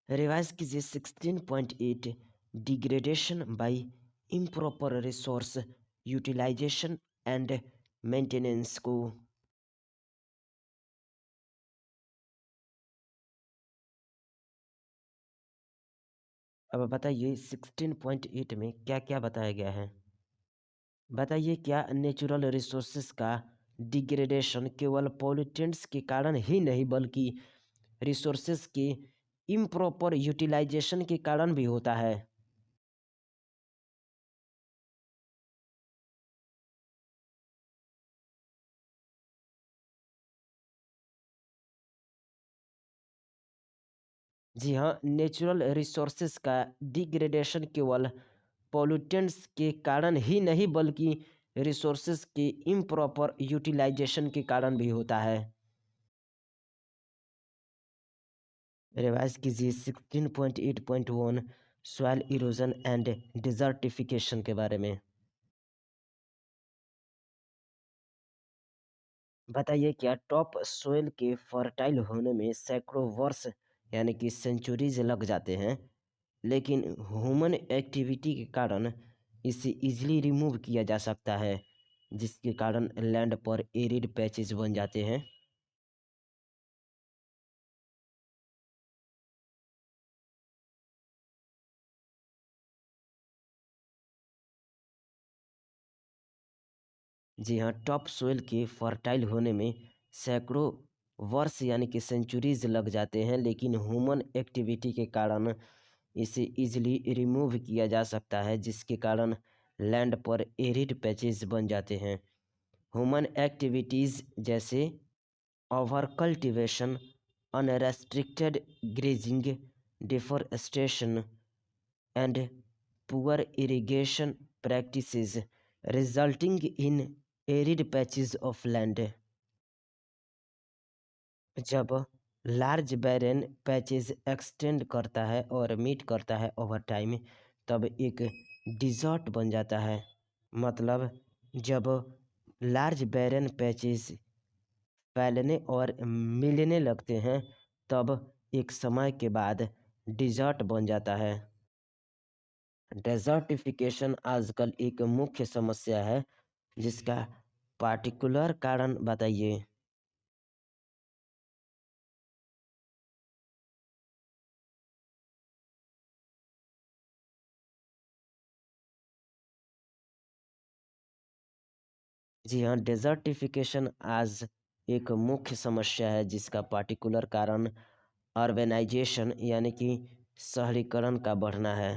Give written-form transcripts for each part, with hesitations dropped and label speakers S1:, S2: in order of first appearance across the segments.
S1: Revise कीजिए 16.8 degradation by improper resource utilisation and maintenance को। अब बताइए 16.8 में क्या क्या बताया गया है। बताइए क्या नेचुरल रिसोर्सेस का डिग्रेडेशन केवल पॉल्यूटेंट्स के कारण ही नहीं बल्कि रिसोर्सेस के इम्प्रॉपर यूटिलाइजेशन के कारण भी होता है। जी हाँ, नेचुरल रिसोर्सेस का डिग्रेडेशन केवल पॉल्यूटेंट्स के कारण ही नहीं बल्कि रिसोर्सेस के इम्प्रॉपर यूटिलाइजेशन के कारण भी होता है। रिवाइज कीजिए 16.8.1 सॉइल इरोजन एंड डिजर्टिफिकेशन के बारे में। बताइए क्या टॉप सोइल के फर्टाइल होने में सैकड़ों वर्ष यानी कि सेंचुरीज लग जाते हैं, लेकिन ह्यूमन एक्टिविटी के कारण इसे इजीली रिमूव किया जा सकता है, जिसके कारण लैंड पर एरिड पैचेस बन जाते हैं। जी हाँ, टॉप सोइल के फर्टाइल होने में सैकड़ों वर्ष यानी कि सेंचुरीज लग जाते हैं, लेकिन ह्यूमन एक्टिविटी के कारण इसे इजीली रिमूव किया जा सकता है, जिसके कारण लैंड पर एरिड पैचेस बन जाते हैं। ह्यूमन एक्टिविटीज़ जैसे over cultivation, unrestricted grazing, deforestation and poor irrigation practices resulting in arid patches of land। जब लार्ज बैरन पैचेस एक्सटेंड करता है और मीट करता है ओवर टाइम, तब एक डिजर्ट बन जाता है। मतलब जब लार्ज बैरन पैचेस फैलने और मिलने लगते हैं, तब एक समय के बाद डिजर्ट बन जाता है। डेजर्टिफिकेशन आजकल एक मुख्य समस्या है, जिसका पार्टिकुलर कारण बताइए। जी हाँ, डेजर्टिफिकेशन आज एक मुख्य समस्या है, जिसका पार्टिकुलर कारण अर्बेनाइजेशन यानी कि शहरीकरण का बढ़ना है।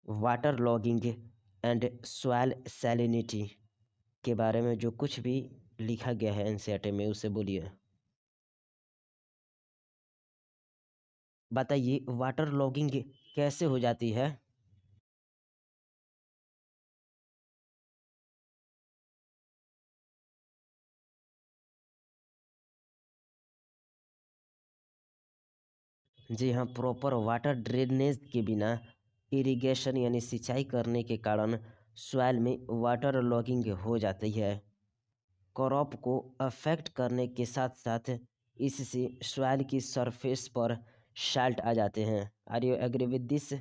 S1: Water logging and soil salinity के बारे में जो कुछ भी लिखा गया है एनसीईआरटी में, उसे बोलिए। बताइए वाटर लॉगिंग कैसे हो जाती है। जी हाँ, प्रॉपर वाटर ड्रेनेज के बिना इरिगेशन यानी सिंचाई करने के कारण सॉइल में वाटर लॉगिंग हो जाती है। क्रॉप को अफेक्ट करने के साथ साथ इससे सॉइल की सरफेस पर साल्ट आ जाते हैं। Are you agree with this?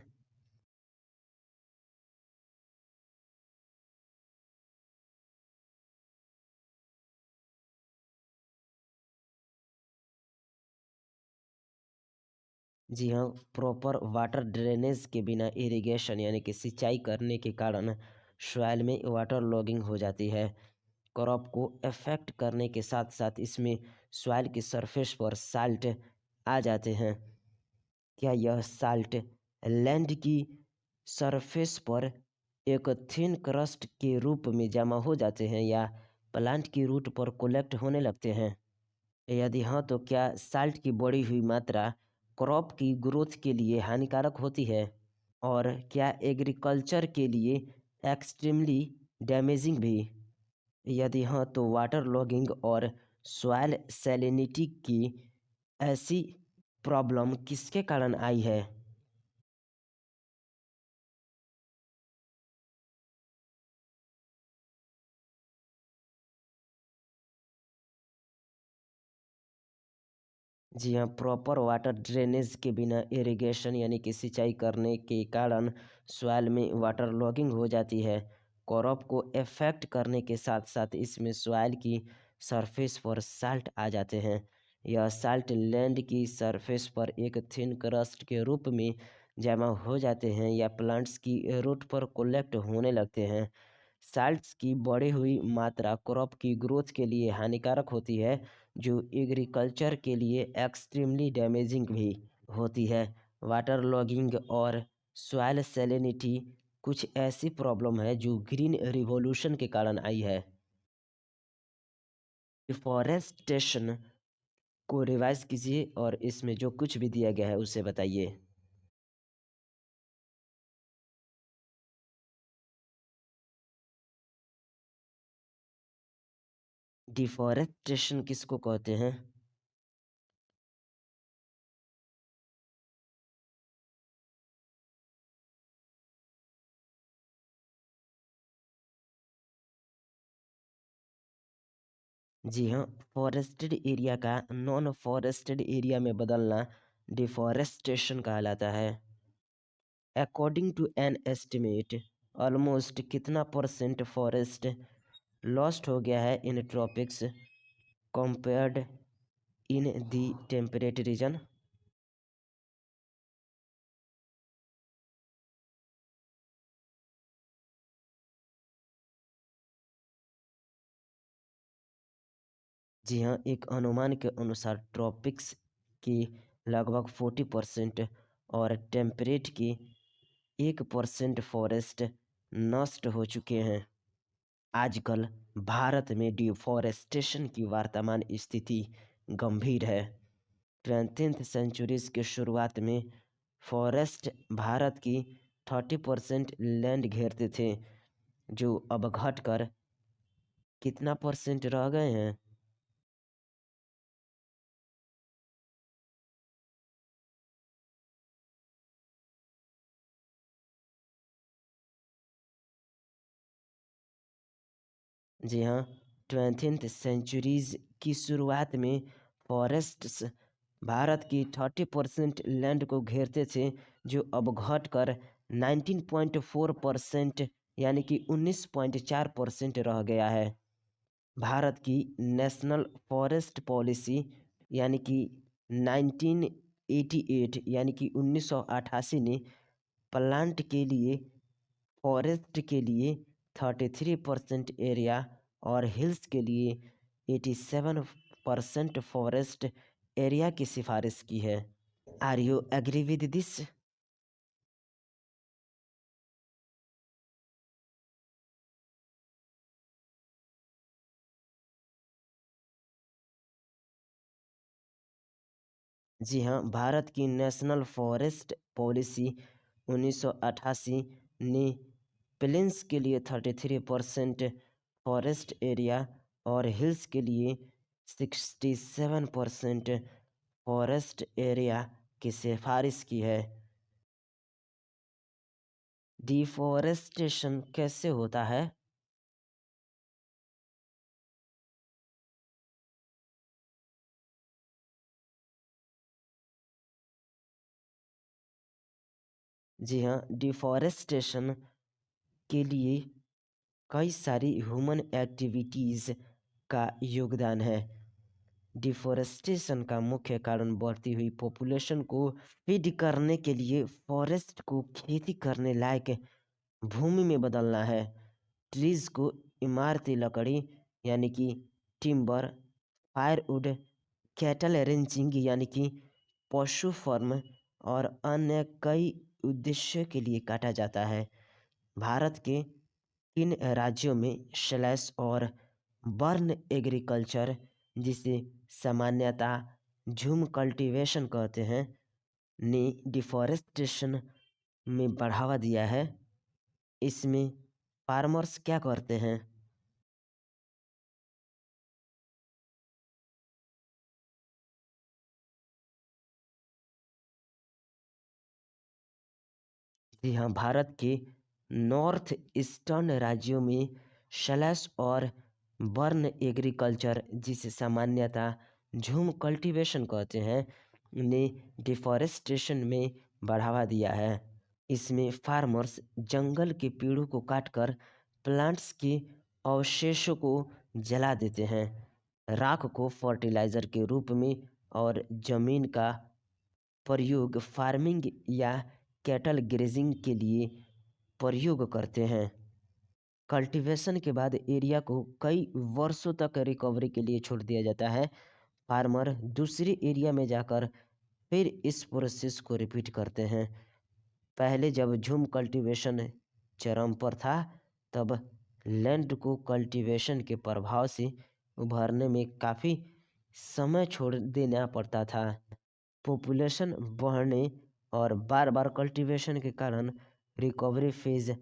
S1: जी हाँ, प्रॉपर वाटर ड्रेनेज के बिना इरिगेशन यानी कि सिंचाई करने के कारण सॉइल में वाटर लॉगिंग हो जाती है। क्रॉप को अफेक्ट करने के साथ साथ इसमें सॉइल की सरफेस पर साल्ट आ जाते हैं। क्या यह साल्ट लैंड की सरफेस पर एक थिन क्रस्ट के रूप में जमा हो जाते हैं या प्लांट की रूट पर कलेक्ट होने लगते हैं? यदि हाँ, तो क्या साल्ट की बढ़ी हुई मात्रा क्रॉप की ग्रोथ के लिए हानिकारक होती है? और क्या एग्रीकल्चर के लिए एक्सट्रीमली डैमेजिंग भी? यदि हाँ, तो वाटर लॉगिंग और सॉइल सैलिनिटी की ऐसी प्रॉब्लम किसके कारण आई है? जी हाँ, प्रॉपर वाटर ड्रेनेज के बिना इरिगेशन यानी कि सिंचाई करने के कारण सॉइल में वाटर लॉगिंग हो जाती है। क्रॉप को इफेक्ट करने के साथ-साथ इसमें सॉइल की सरफेस पर साल्ट आ जाते हैं। यह साल्ट लैंड की सरफेस पर एक थिन क्रस्ट के रूप में जमा हो जाते हैं या प्लांट्स की रूट पर कलेक्ट होने लगते हैं। साल्ट्स की बढ़ी हुई मात्रा क्रॉप की ग्रोथ के लिए हानिकारक होती है, जो एग्रीकल्चर के लिए एक्सट्रीमली डैमेजिंग भी होती है। वाटर लॉगिंग और सॉइल सैलिनिटी कुछ ऐसी प्रॉब्लम है जो ग्रीन रिवॉल्यूशन के कारण आई है। डिफॉरेस्टेशन को रिवाइज कीजिए और इसमें जो कुछ भी दिया गया है उसे बताइए। डिफॉरेस्टेशन किसको कहते हैं? जी हाँ, फॉरेस्टेड एरिया का नॉन फॉरेस्टेड एरिया में बदलना डिफॉरेस्टेशन कहलाता है। According to an estimate, almost कितना परसेंट फॉरेस्ट लॉस्ट हो गया है in tropics compared in the temperate region? जी हाँ, एक अनुमान के अनुसार ट्रॉपिक्स की लगभग 40% और टेम्परेट की 1% फॉरेस्ट नष्ट हो चुके हैं। आजकल भारत में डिफॉरेस्टेशन की वर्तमान स्थिति गंभीर है। 20th सेंचुरीज के शुरुआत में फॉरेस्ट भारत की 30% लैंड घेरते थे, जो अब घटकर कितना परसेंट रह गए हैं? जी हाँ, 20th सेंचुरीज की शुरुआत में फॉरेस्ट्स भारत की 30% लैंड को घेरते थे, जो अब घटकर 19.4% यानी कि 19.4% रह गया है। भारत की नेशनल फॉरेस्ट पॉलिसी यानी कि 1988 यानी कि 1988 ने प्लांट के लिए फॉरेस्ट के लिए 33% एरिया और हिल्स के लिए 87% फॉरेस्ट एरिया की सिफारिश की है। Are you agree with this? जी हाँ, भारत की नेशनल फॉरेस्ट पॉलिसी 1988 ने प्लेन्स के लिए 33% फॉरेस्ट एरिया और हिल्स के लिए 67% फॉरेस्ट एरिया की सिफारिश की है। डिफॉरेस्टेशन कैसे होता है? जी हाँ, डिफॉरेस्टेशन के लिए कई सारी ह्यूमन एक्टिविटीज़ का योगदान है। डिफॉरेस्टेशन का मुख्य कारण बढ़ती हुई पॉपुलेशन को फीड करने के लिए फॉरेस्ट को खेती करने लायक भूमि में बदलना है। ट्रीज को इमारती लकड़ी यानी कि टिम्बर, फायरवुड, कैटल रेंचिंग यानी कि पशु फर्म और अन्य कई उद्देश्यों के लिए काटा जाता है। भारत के इन राज्यों में स्लैश और बर्न एग्रीकल्चर, जिसे सामान्यतः झूम कल्टीवेशन कहते हैं, ने डिफॉरेस्टेशन में बढ़ावा दिया है। इसमें फार्मर्स क्या करते हैं? जी हाँ, भारत के नॉर्थ ईस्टर्न राज्यों में स्लैश और बर्न एग्रीकल्चर, जिसे सामान्यतः झूम कल्टीवेशन कहते हैं, ने डिफॉरेस्टेशन में बढ़ावा दिया है। इसमें फार्मर्स जंगल के पेड़ों को काटकर प्लांट्स के अवशेषों को जला देते हैं, राख को फर्टिलाइजर के रूप में और जमीन का प्रयोग फार्मिंग या कैटल ग्रेजिंग के लिए प्रयोग करते हैं। कल्टीवेशन के बाद एरिया को कई वर्षों तक रिकवरी के लिए छोड़ दिया जाता है। फार्मर दूसरे एरिया में जाकर फिर इस प्रोसेस को रिपीट करते हैं। पहले जब झूम कल्टीवेशन चरम पर था, तब लैंड को कल्टीवेशन के प्रभाव से उभरने में काफ़ी समय छोड़ देना पड़ता था। पॉपुलेशन बढ़ने और बार बार कल्टीवेशन के कारण रिकवरी फेज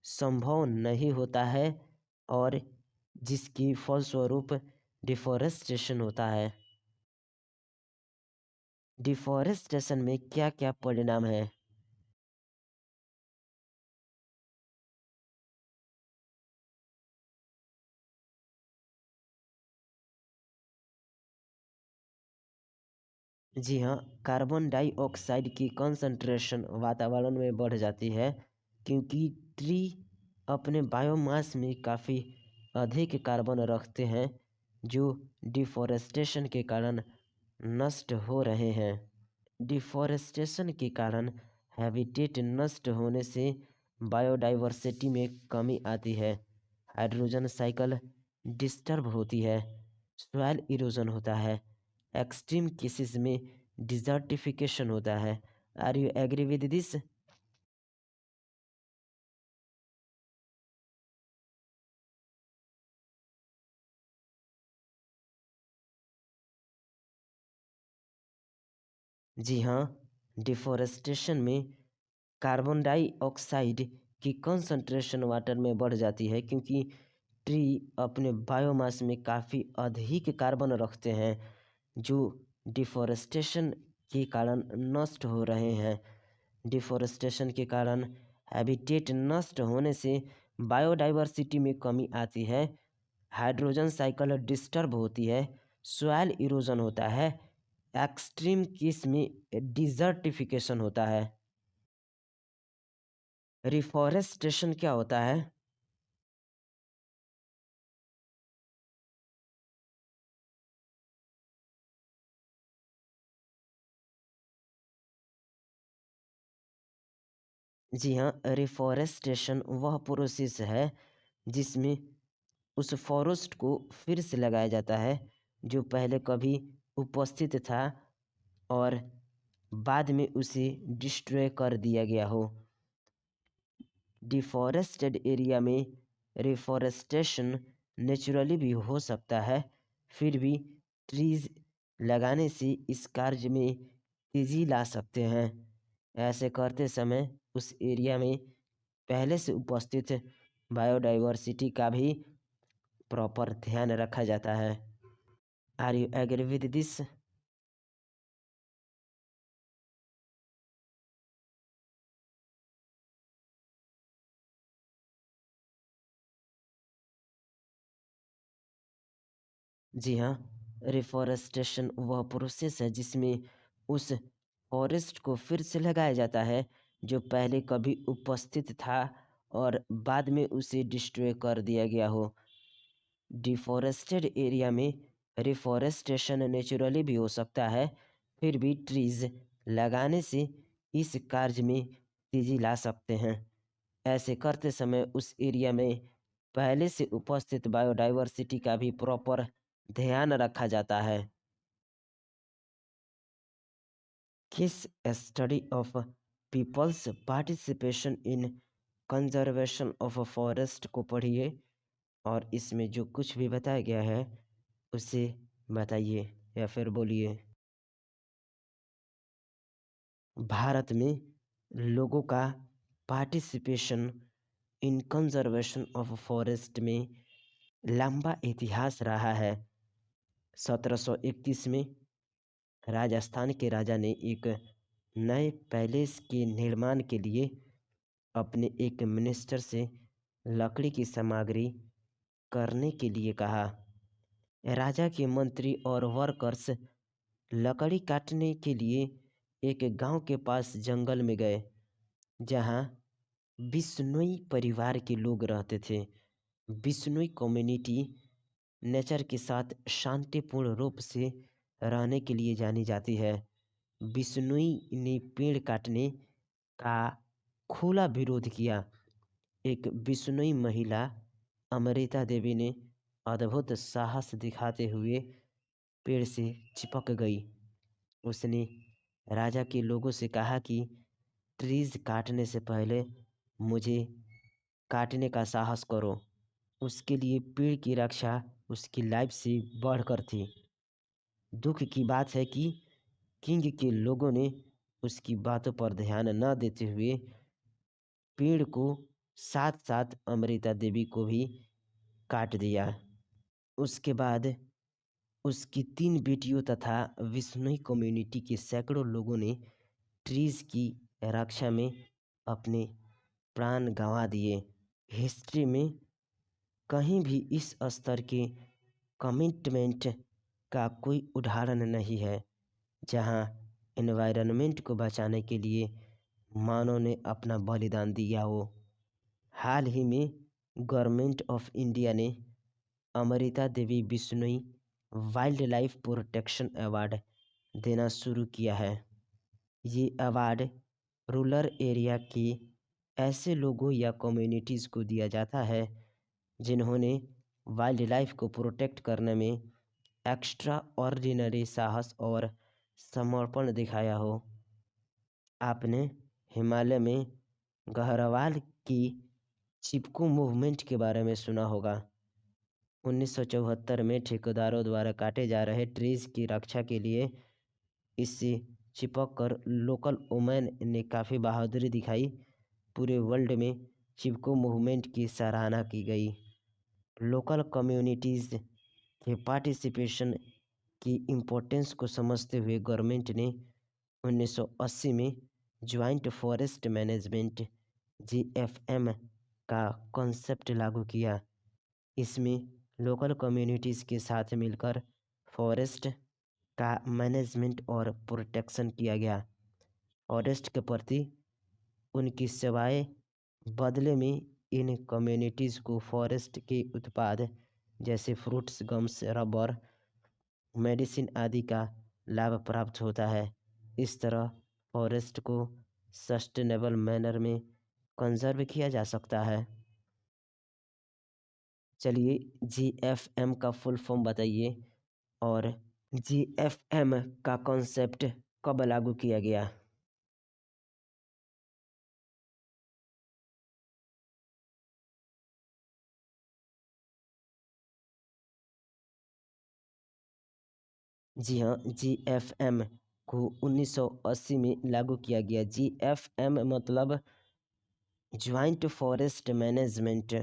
S1: संभव नहीं होता है, और जिसकी फलस्वरूप डिफॉरेस्टेशन होता है। डिफॉरेस्टेशन में क्या क्या परिणाम है? जी हाँ, कार्बन डाइऑक्साइड की कंसंट्रेशन वातावरण में बढ़ जाती है, क्योंकि ट्री अपने बायोमास में काफ़ी अधिक कार्बन रखते हैं, जो डिफॉरेस्टेशन के कारण नष्ट हो रहे हैं। डिफॉरेस्टेशन के कारण हैबिटेट नष्ट होने से बायोडाइवर्सिटी में कमी आती है, हाइड्रोजन साइकिल डिस्टर्ब होती है, सॉइल इरोजन होता है, एक्सट्रीम केसेस में डिजर्टिफिकेशन होता है। Are you agree with this? जी हाँ, डिफॉरेस्टेशन में कार्बन डाइऑक्साइड की कंसंट्रेशन वाटर में बढ़ जाती है, क्योंकि ट्री अपने बायोमास में काफ़ी अधिक कार्बन रखते हैं, जो डिफॉरेस्टेशन के कारण नष्ट हो रहे हैं। डिफॉरेस्टेशन के कारण हैबिटेट नष्ट होने से बायोडाइवर्सिटी में कमी आती है, हाइड्रोजन साइकिल डिस्टर्ब होती है, सॉइल इरोजन होता है, एक्सट्रीम केस में डिजर्टिफिकेशन होता है। रिफॉरेस्टेशन क्या होता है? जी हाँ, रिफॉरेस्टेशन वह प्रोसेस है जिसमें उस फॉरेस्ट को फिर से लगाया जाता है जो पहले कभी उपस्थित था, और बाद में उसे डिस्ट्रॉय कर दिया गया हो। डिफॉरेस्टेड एरिया में रिफॉरेस्टेशन नेचुरली भी हो सकता है, फिर भी ट्रीज लगाने से इस कार्य में तेजी ला सकते हैं। ऐसे करते समय उस एरिया में पहले से उपस्थित बायोडाइवर्सिटी का भी प्रॉपर ध्यान रखा जाता है। Are you agree with this? जी हाँ, रिफॉरेस्टेशन वह प्रोसेस है जिसमें उस फॉरेस्ट को फिर से लगाया जाता है जो पहले कभी उपस्थित था, और बाद में उसे डिस्ट्रॉय कर दिया गया हो। डिफॉरेस्टेड एरिया में रिफॉरेस्टेशन नेचुरली भी हो सकता है, फिर भी ट्रीज लगाने से इस कार्य में तेजी ला सकते हैं। ऐसे करते समय उस एरिया में पहले से उपस्थित बायोडाइवर्सिटी का भी प्रॉपर ध्यान रखा जाता है। किस study of peoples participation in conservation of forest को पढ़िए, और इसमें जो कुछ भी बताया गया है उसे बताइए या फिर बोलिए। भारत में लोगों का participation in conservation of forest में लंबा इतिहास रहा है। 1731 में राजस्थान के राजा ने एक नए पैलेस के निर्माण के लिए अपने एक मिनिस्टर से लकड़ी की सामग्री करने के लिए कहा। राजा के मंत्री और वर्कर्स लकड़ी काटने के लिए एक गांव के पास जंगल में गए, जहां बिश्नोई परिवार के लोग रहते थे। बिश्नोई कम्युनिटी नेचर के साथ शांतिपूर्ण रूप से रहने के लिए जानी जाती है। बिश्नोई ने पेड़ काटने का खुला विरोध किया। एक बिश्नोई महिला अमृता देवी ने अद्भुत साहस दिखाते हुए पेड़ से चिपक गई। उसने राजा के लोगों से कहा कि ट्रीज काटने से पहले मुझे काटने का साहस करो। उसके लिए पेड़ की रक्षा उसकी लाइफ से बढ़कर थी। दुख की बात है कि किंग के लोगों ने उसकी बातों पर ध्यान न देते हुए पेड़ को साथ साथ अमृता देवी को भी काट दिया। उसके बाद उसकी 3 बेटियों तथा विश्नोई कम्युनिटी के सैकड़ों लोगों ने ट्रीज की रक्षा में अपने प्राण गंवा दिए। हिस्ट्री में कहीं भी इस स्तर के कमिटमेंट का कोई उदाहरण नहीं है, जहां एनवायरनमेंट को बचाने के लिए मानव ने अपना बलिदान दिया हो। हाल ही में गवर्नमेंट ऑफ इंडिया ने Amrita Devi Bishnoi wildlife protection award देना शुरू किया है। ये अवार्ड रूरल एरिया के ऐसे लोगों या कम्युनिटीज़ को दिया जाता है जिन्होंने वाइल्ड लाइफ को प्रोटेक्ट करने में एक्स्ट्रा ऑर्डिनरी साहस और समर्पण दिखाया हो। आपने हिमालय में गहरवाल की चिपकू मूवमेंट के बारे में सुना होगा। 1974 में ठेकेदारों द्वारा काटे जा रहे ट्रीज की रक्षा के लिए इससे चिपक कर लोकल वुमेन ने काफ़ी बहादुरी दिखाई। पूरे वर्ल्ड में चिपको मूवमेंट की सराहना की गई। लोकल कम्युनिटीज़ के पार्टिसिपेशन की इम्पोर्टेंस को समझते हुए गवर्नमेंट ने 1980 में ज्वाइंट फॉरेस्ट मैनेजमेंट (जीएफएम) का कॉन्सेप्ट लागू किया। इसमें लोकल कम्युनिटीज़ के साथ मिलकर फॉरेस्ट का मैनेजमेंट और प्रोटेक्शन किया गया। फॉरेस्ट के प्रति उनकी सेवाएं बदले में इन कम्युनिटीज़ को फॉरेस्ट के उत्पाद जैसे फ्रूट्स, गम्स, रबर, मेडिसिन आदि का लाभ प्राप्त होता है। इस तरह फॉरेस्ट को सस्टेनेबल मैनर में कंजर्व किया जा सकता है। चलिए, जीएफएम का फुल फॉर्म बताइए और जीएफएम का कॉन्सेप्ट कब लागू किया गया? जी हाँ, जीएफएम को 1980 में लागू किया गया। जीएफएम मतलब ज्वाइंट फॉरेस्ट मैनेजमेंट।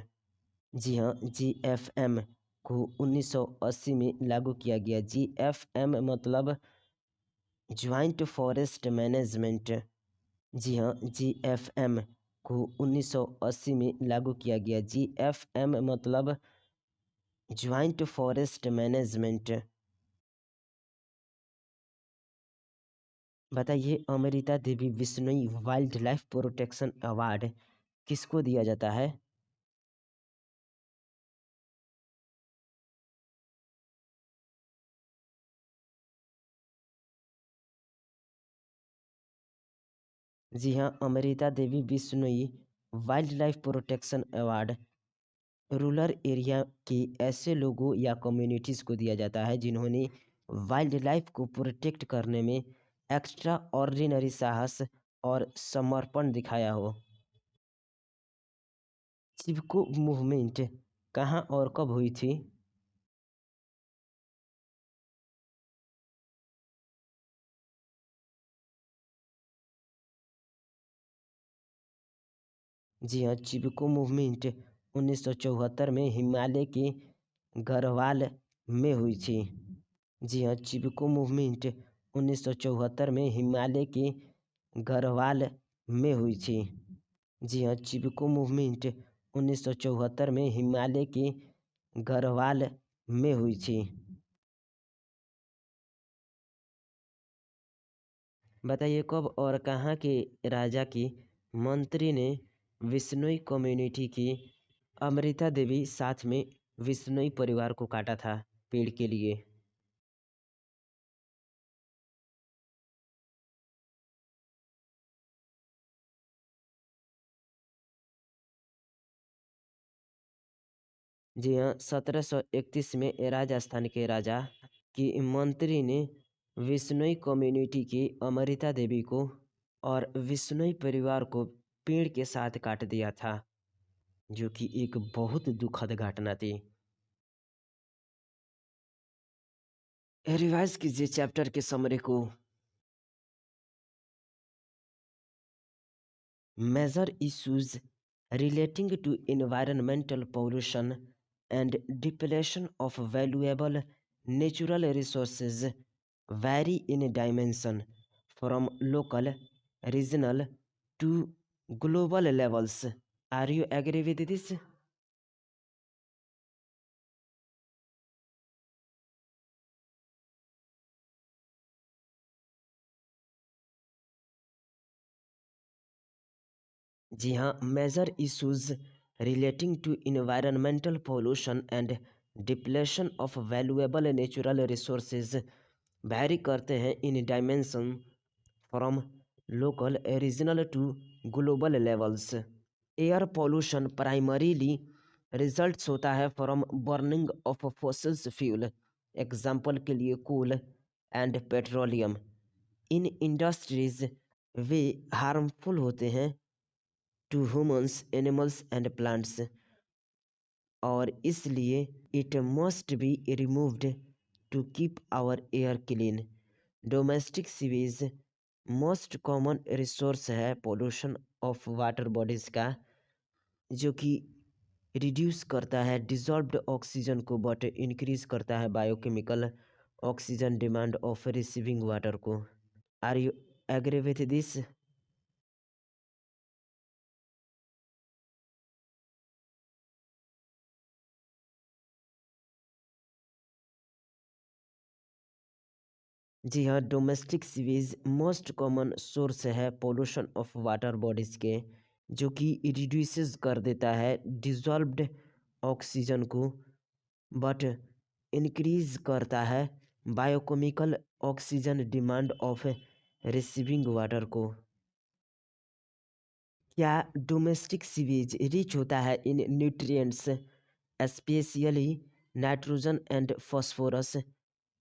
S1: जी हाँ, जीएफएम को 1980 में लागू किया गया। जीएफएम मतलब ज्वाइंट फॉरेस्ट मैनेजमेंट। जी हाँ, जीएफएम को 1980 में लागू किया गया। जीएफएम मतलब ज्वाइंट फॉरेस्ट मैनेजमेंट। बताइए, Amrita Devi Bishnoi wildlife protection award किसको दिया जाता है? जी हाँ, Amrita Devi Bishnoi wildlife protection award rural area के ऐसे लोगों या कम्युनिटीज़ को दिया जाता है जिन्होंने वाइल्ड लाइफ को प्रोटेक्ट करने में एक्स्ट्रा ऑर्डिनरी साहस और समर्पण दिखाया हो। चिपको मूवमेंट कहाँ और कब हुई थी? जी हाँ, चिपको मूवमेंट 1974 में हिमालय के गढ़वाल में हुई थी। जी हाँ, चिपको मूवमेंट 1974 में हिमालय के गढ़वाल में हुई थी। जी हाँ, चिपको मूवमेंट 1974 में हिमालय के गढ़वाल में हुई थी। बताइए कब और कहाँ के राजा की मंत्री ने विश्नोई कम्युनिटी की अमृता देवी साथ में विश्नोई परिवार को काटा था पेड़ के लिए? जी हाँ, 1731 में राजस्थान के राजा की मंत्री ने विश्नोई कम्युनिटी की अमृता देवी को और विश्नोई परिवार को पेड़ के साथ काट दिया था, जो कि एक बहुत दुखद घटना थी। रिवाइज कीजिए चैप्टर के समरी को। Major issues relating to environmental pollution and depletion of valuable natural resources vary in dimension from local, regional to global levels. Are you agree with this? जी हाँ, major issues relating to environmental pollution and depletion of valuable natural resources vary करते हैं in dimension from local regional to global levels. Air pollution primarily results होता है from burning of fossils fuel, example के लिए coal and petroleum in industries. वे harmful होते हैं to humans, animals and plants, और इसलिए it must be removed to keep our air clean. Domestic sewage most common resource है pollution of water bodies का, जो कि रिड्यूस करता है डिजॉल्व्ड ऑक्सीजन को बट इंक्रीज करता है biochemical oxygen demand of receiving water को। Are you agree with this? जी हाँ, domestic sewage most common source है पोल्यूशन ऑफ वाटर बॉडीज के, जो कि रिड्यूसेस कर देता है डिजॉल्व्ड ऑक्सीजन को बट इंक्रीज करता है biochemical oxygen demand of receiving water को। क्या डोमेस्टिक सीवेज रिच होता है इन nutrients, especially nitrogen and phosphorus,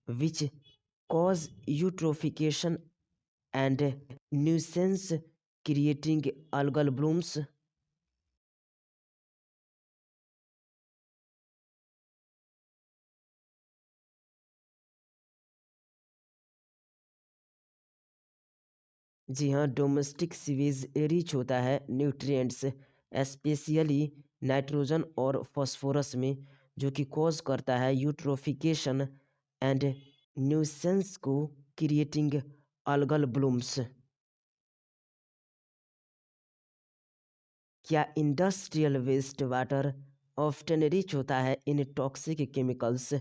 S1: which cause eutrophication and nuisance creating algal blooms? जी हाँ, डोमेस्टिक सीवेज रिच होता है न्यूट्रिएंट्स, स्पेशली नाइट्रोजन और फॉस्फोरस में, जो कि कॉज करता है यूट्रोफिकेशन एंड न्यूसेंस को क्रिएटिंग algal blooms। क्या industrial waste water often rich होता है in toxic chemicals,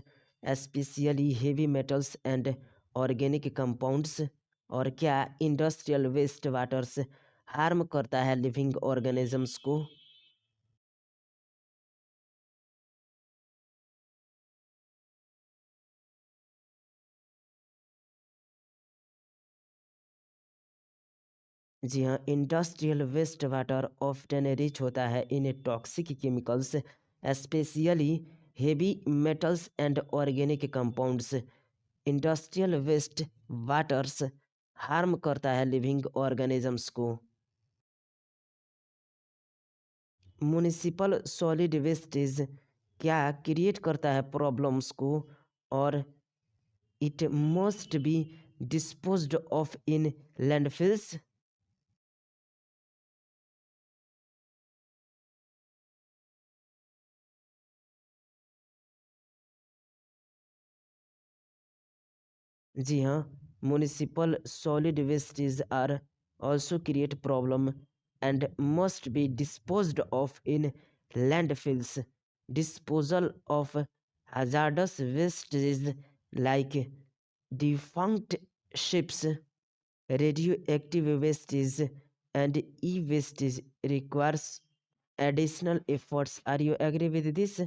S1: especially heavy metals and organic compounds, और क्या इंडस्ट्रियल वेस्ट वाटर्स हार्म करता है लिविंग ऑर्गेनिजम्स को? जी हाँ, industrial waste water often rich होता है in toxic chemicals, especially heavy metals and organic compounds. Industrial waste waters harm करता है लिविंग ऑर्गेनिजम्स को। म्युनिसिपल सॉलिड वेस्टेज क्या क्रिएट करता है प्रॉब्लम्स को, और it must be disposed of in landfills? जी हाँ, municipal solid wastage are also create problem and must be disposed of in landfills. Disposal of hazardous waste is like defunct ships radioactive wastage and e-wastage requires additional efforts. Are you agree with this?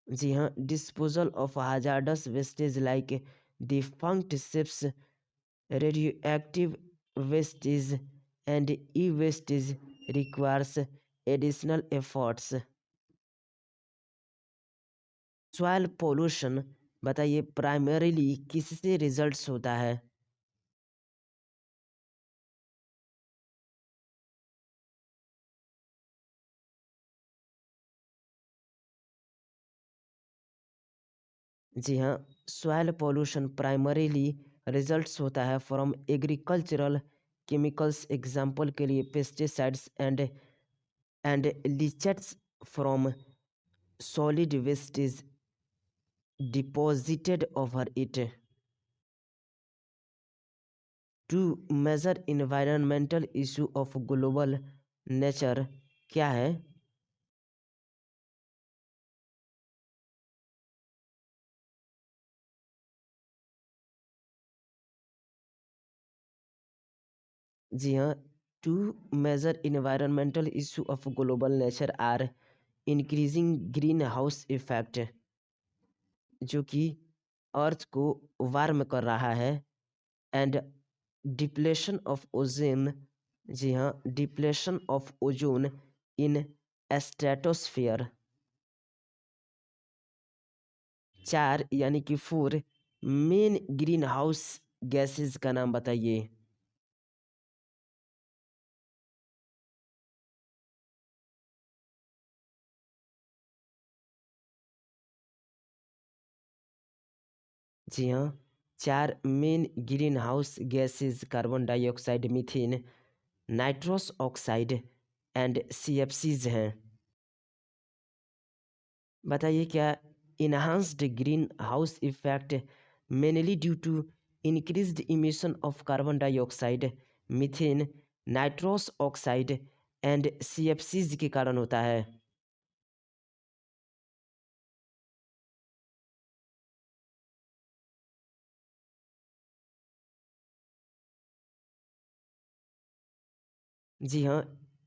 S1: जी हाँ, disposal of hazardous wastage like defunct ships, radioactive wastage and e-wastage requires additional efforts. Soil pollution बताइए primarily किससे results होता है? जी हाँ, soil pollution primarily results होता है फ्रॉम एग्रीकल्चरल केमिकल्स, एग्जांपल के लिए pesticides and leachates from solid wastage deposited over it. Two major environmental issue of global nature क्या है? जी हाँ, two major environmental issue of global nature are increasing green house effect जो कि earth को warm कर रहा है एंड डिप्लेशन ऑफ ओजोन। जी हाँ, depletion of ozone in stratosphere. चार यानी कि four main green house gases का नाम बताइए। जी हाँ, चार main green house gases carbon dioxide, methane, nitrous oxide and CFCs हैं। बताइए क्या enhanced green house effect mainly due to increased emission of carbon dioxide, methane, nitrous oxide and CFCs के कारण होता है? जी हाँ,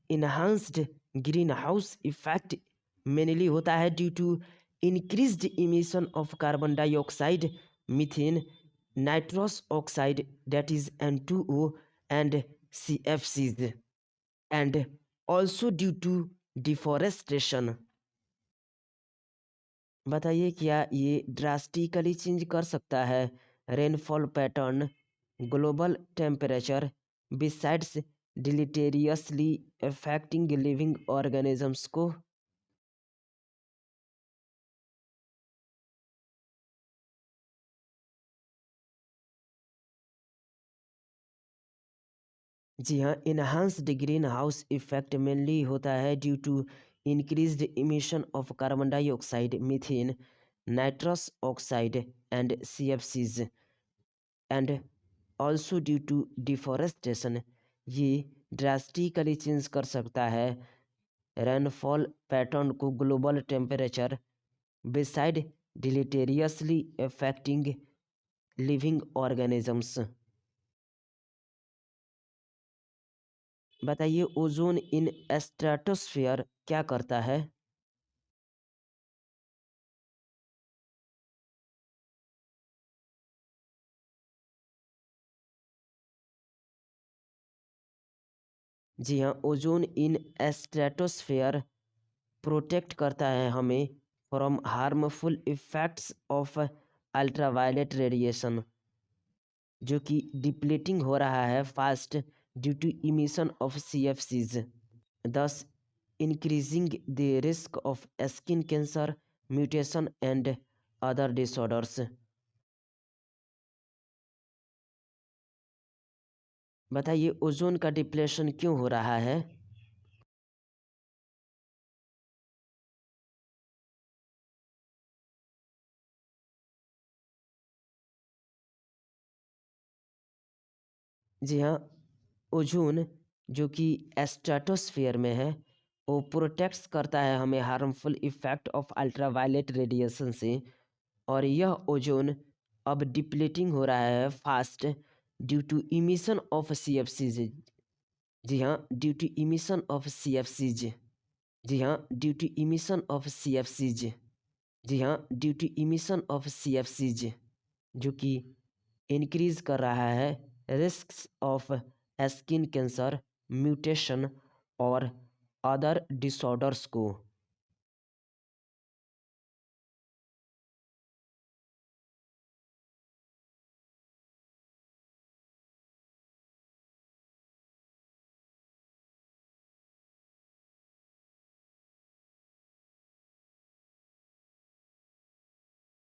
S1: enhanced green house effect mainly होता है due to increased emission of carbon dioxide, methane, nitrous oxide that is N2O and CFCs and also due to deforestation. बताइए क्या ये ड्रास्टिकली चेंज कर सकता है rainfall pattern, global temperature, besides deleteriously affecting living organisms को? जी हाँ, enhanced green house effect mainly होता है due to increased emission of carbon dioxide, methane, nitrous oxide and CFCs and also due to deforestation. ये drastically change कर सकता है rainfall pattern को, global temperature, beside deleteriously affecting living organisms. बताइए ozone in stratosphere क्या करता है? जी हाँ, ओजोन इन स्ट्रेटोस्फियर प्रोटेक्ट करता है हमें from harmful effects of ultraviolet radiation जो कि डिप्लीटिंग हो रहा है fast due to emission of CFCs, thus increasing the risk of skin cancer, mutation and other disorders। बताइए ओजोन का डिप्लेशन क्यों हो रहा है? जी हाँ, ओजोन जो कि स्ट्रेटोस्फेयर में है, वो प्रोटेक्ट्स करता है हमें harmful effect of ultraviolet radiation से। और यह ओजोन अब डिप्लीटिंग हो रहा है fast due to emission of CFCs. जी हाँ, due to emission of CFCs. जी हाँ, due to emission of CFCs. जी हाँ, due to emission of CFCs, जो कि इंक्रीज कर रहा है risks of skin cancer, mutation और अदर डिसऑर्डर्स को।